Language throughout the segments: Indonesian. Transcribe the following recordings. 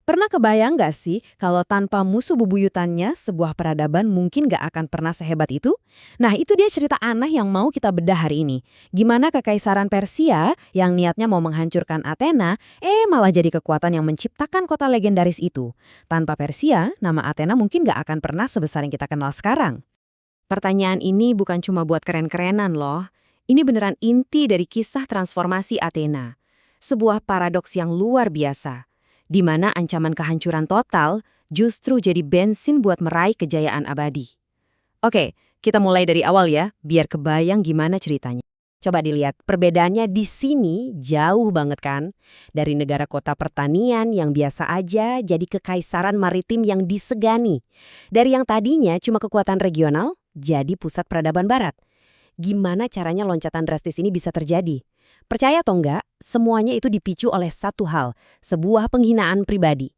Pernah kebayang nggak sih kalau tanpa musuh bebuyutannya sebuah peradaban mungkin nggak akan pernah sehebat itu? Nah itu dia cerita aneh yang mau kita bedah hari ini. Gimana kekaisaran Persia yang niatnya mau menghancurkan Athena, malah jadi kekuatan yang menciptakan kota legendaris itu. Tanpa Persia, nama Athena mungkin nggak akan pernah sebesar yang kita kenal sekarang. Pertanyaan ini bukan cuma buat keren-kerenan loh. Ini beneran inti dari kisah transformasi Athena. Sebuah paradoks yang luar biasa di mana ancaman kehancuran total justru jadi bensin buat meraih kejayaan abadi. Oke, kita mulai dari awal ya, biar kebayang gimana ceritanya. Coba dilihat, perbedaannya di sini jauh banget kan? Dari negara kota pertanian yang biasa aja jadi kekaisaran maritim yang disegani. Dari yang tadinya cuma kekuatan regional, jadi pusat peradaban barat. Gimana caranya loncatan drastis ini bisa terjadi? Percaya atau enggak, semuanya itu dipicu oleh satu hal, sebuah penghinaan pribadi.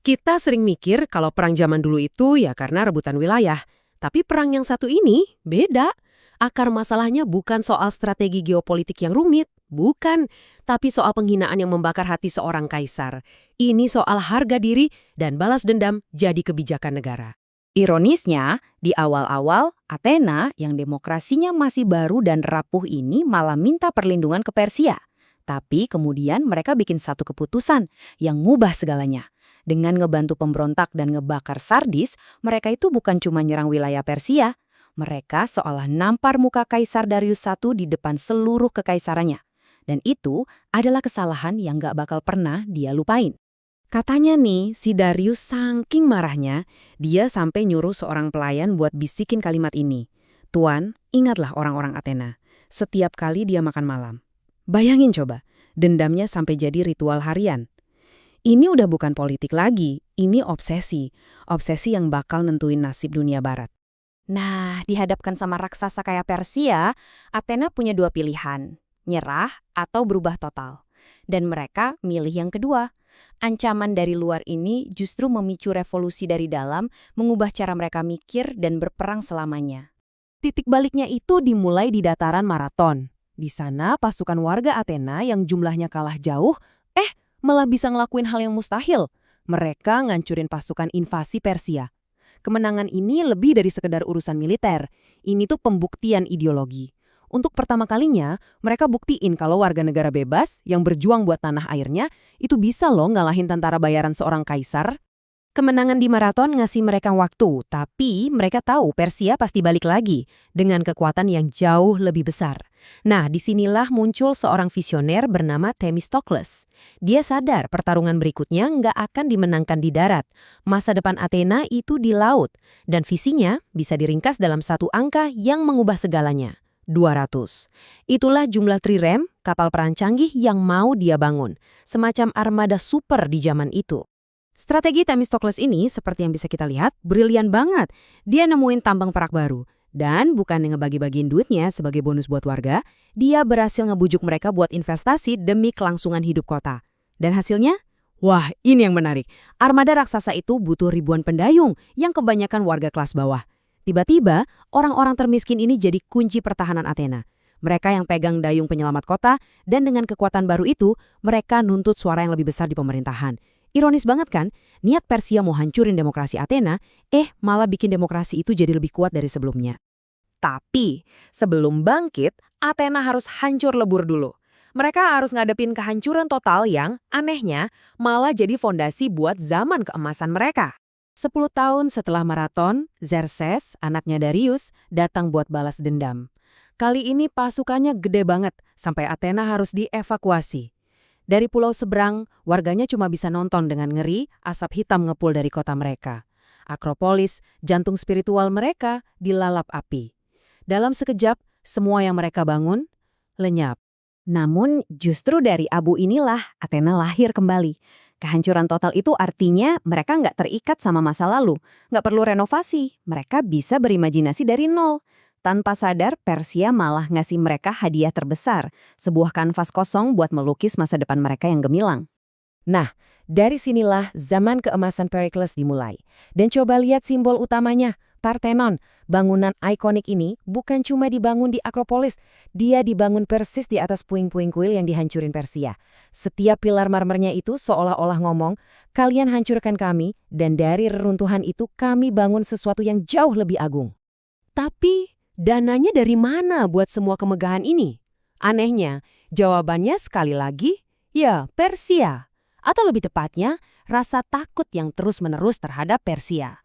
Kita sering mikir kalau perang zaman dulu itu ya karena rebutan wilayah. Tapi perang yang satu ini beda. Akar masalahnya bukan soal strategi geopolitik yang rumit, bukan. Tapi soal penghinaan yang membakar hati seorang kaisar. Ini soal harga diri dan balas dendam jadi kebijakan negara. Ironisnya, di awal-awal, Athena yang demokrasinya masih baru dan rapuh ini malah minta perlindungan ke Persia. Tapi kemudian mereka bikin satu keputusan yang ngubah segalanya. Dengan ngebantu pemberontak dan ngebakar Sardis, mereka itu bukan cuma nyerang wilayah Persia. Mereka seolah nampar muka Kaisar Darius I di depan seluruh kekaisarannya. Dan itu adalah kesalahan yang gak bakal pernah dia lupain. Katanya nih, si Darius saking marahnya, dia sampai nyuruh seorang pelayan buat bisikin kalimat ini. Tuan, ingatlah orang-orang Athena. Setiap kali dia makan malam. Bayangin coba, dendamnya sampai jadi ritual harian. Ini udah bukan politik lagi, ini obsesi. Obsesi yang bakal nentuin nasib dunia barat. Nah, dihadapkan sama raksasa kayak Persia, Athena punya dua pilihan, nyerah atau berubah total. Dan mereka milih yang kedua. Ancaman dari luar ini justru memicu revolusi dari dalam, mengubah cara mereka mikir dan berperang selamanya. Titik baliknya itu dimulai di dataran Marathon. Di sana pasukan warga Athena yang jumlahnya kalah jauh, malah bisa ngelakuin hal yang mustahil. Mereka ngancurin pasukan invasi Persia. Kemenangan ini lebih dari sekedar urusan militer. Ini tuh pembuktian ideologi. Untuk pertama kalinya, mereka buktiin kalau warga negara bebas yang berjuang buat tanah airnya itu bisa loh ngalahin tentara bayaran seorang kaisar. Kemenangan di Marathon ngasih mereka waktu, tapi mereka tahu Persia pasti balik lagi dengan kekuatan yang jauh lebih besar. Nah, disinilah muncul seorang visioner bernama Themistokles. Dia sadar pertarungan berikutnya nggak akan dimenangkan di darat. Masa depan Athena itu di laut, dan visinya bisa diringkas dalam satu angka yang mengubah segalanya. 200. Itulah jumlah trirem, kapal perang canggih yang mau dia bangun. Semacam armada super di zaman itu. Strategi Themistokles ini, seperti yang bisa kita lihat, brilian banget. Dia nemuin tambang perak baru. Dan bukan ngebagi-bagiin duitnya sebagai bonus buat warga, dia berhasil ngebujuk mereka buat investasi demi kelangsungan hidup kota. Dan hasilnya? Wah, ini yang menarik. Armada raksasa itu butuh ribuan pendayung yang kebanyakan warga kelas bawah. Tiba-tiba, orang-orang termiskin ini jadi kunci pertahanan Athena. Mereka yang pegang dayung penyelamat kota, dan dengan kekuatan baru itu, mereka nuntut suara yang lebih besar di pemerintahan. Ironis banget kan, niat Persia mau hancurin demokrasi Athena, malah bikin demokrasi itu jadi lebih kuat dari sebelumnya. Tapi, sebelum bangkit, Athena harus hancur lebur dulu. Mereka harus ngadepin kehancuran total yang, anehnya, malah jadi fondasi buat zaman keemasan mereka. 10 tahun setelah Marathon, Xerxes, anaknya Darius, datang buat balas dendam. Kali ini pasukannya gede banget, sampai Athena harus dievakuasi. Dari pulau seberang, warganya cuma bisa nonton dengan ngeri asap hitam ngepul dari kota mereka. Akropolis, jantung spiritual mereka, dilalap api. Dalam sekejap, semua yang mereka bangun, lenyap. Namun justru dari abu inilah Athena lahir kembali. Kehancuran total itu artinya mereka nggak terikat sama masa lalu, nggak perlu renovasi, mereka bisa berimajinasi dari nol. Tanpa sadar, Persia malah ngasih mereka hadiah terbesar, sebuah kanvas kosong buat melukis masa depan mereka yang gemilang. Nah, dari sinilah zaman keemasan Perikles dimulai. Dan coba lihat simbol utamanya, Parthenon, bangunan ikonik ini bukan cuma dibangun di Akropolis, dia dibangun persis di atas puing-puing kuil yang dihancurin Persia. Setiap pilar marmernya itu seolah-olah ngomong, kalian hancurkan kami, dan dari reruntuhan itu kami bangun sesuatu yang jauh lebih agung. Tapi, dananya dari mana buat semua kemegahan ini? Anehnya, jawabannya sekali lagi, ya Persia. Atau lebih tepatnya, rasa takut yang terus-menerus terhadap Persia.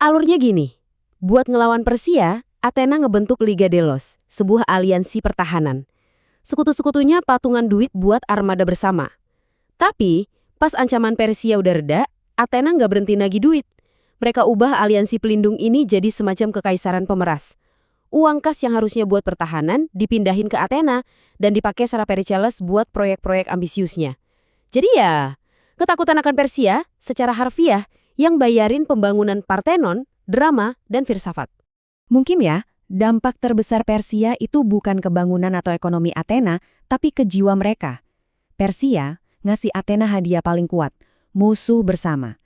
Alurnya gini, buat ngelawan Persia, Athena ngebentuk Liga Delos, sebuah aliansi pertahanan. Sekutu-sekutunya patungan duit buat armada bersama. Tapi, pas ancaman Persia udah reda, Athena nggak berhenti nagih duit. Mereka ubah aliansi pelindung ini jadi semacam kekaisaran pemeras. Uang kas yang harusnya buat pertahanan dipindahin ke Athena dan dipakai secara Pericles buat proyek-proyek ambisiusnya. Jadi ya, ketakutan akan Persia secara harfiah yang bayarin pembangunan Parthenon, drama, dan filsafat. Mungkin ya, dampak terbesar Persia itu bukan kebangunan atau ekonomi Athena, tapi ke jiwa mereka. Persia ngasih Athena hadiah paling kuat, musuh bersama.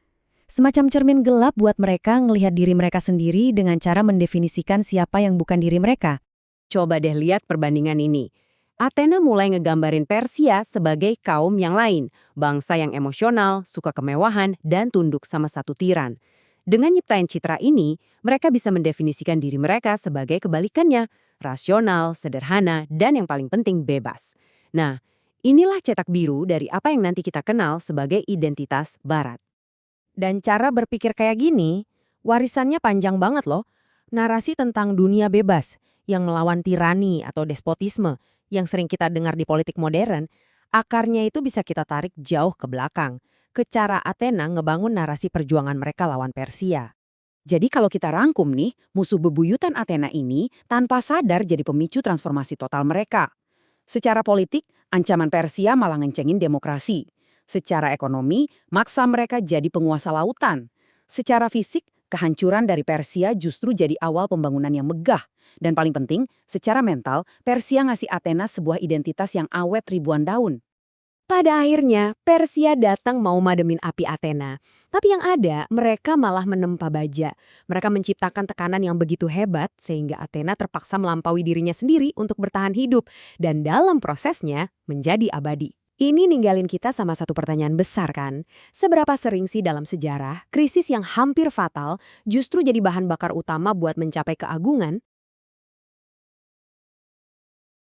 Semacam cermin gelap buat mereka ngelihat diri mereka sendiri dengan cara mendefinisikan siapa yang bukan diri mereka. Coba deh lihat perbandingan ini. Athena mulai ngegambarin Persia sebagai kaum yang lain, bangsa yang emosional, suka kemewahan, dan tunduk sama satu tiran. Dengan nyiptain citra ini, mereka bisa mendefinisikan diri mereka sebagai kebalikannya, rasional, sederhana, dan yang paling penting bebas. Nah, inilah cetak biru dari apa yang nanti kita kenal sebagai identitas Barat. Dan cara berpikir kayak gini, warisannya panjang banget loh. Narasi tentang dunia bebas, yang melawan tirani atau despotisme, yang sering kita dengar di politik modern, akarnya itu bisa kita tarik jauh ke belakang, ke cara Athena ngebangun narasi perjuangan mereka lawan Persia. Jadi kalau kita rangkum nih, musuh bebuyutan Athena ini tanpa sadar jadi pemicu transformasi total mereka. Secara politik, ancaman Persia malah ngencengin demokrasi. Secara ekonomi, maksa mereka jadi penguasa lautan. Secara fisik, kehancuran dari Persia justru jadi awal pembangunan yang megah. Dan paling penting, secara mental, Persia ngasih Athena sebuah identitas yang awet ribuan tahun. Pada akhirnya, Persia datang mau mademin api Athena. Tapi yang ada, mereka malah menempa baja. Mereka menciptakan tekanan yang begitu hebat, sehingga Athena terpaksa melampaui dirinya sendiri untuk bertahan hidup. Dan dalam prosesnya, menjadi abadi. Ini ninggalin kita sama satu pertanyaan besar kan? Seberapa sering sih dalam sejarah, krisis yang hampir fatal justru jadi bahan bakar utama buat mencapai keagungan?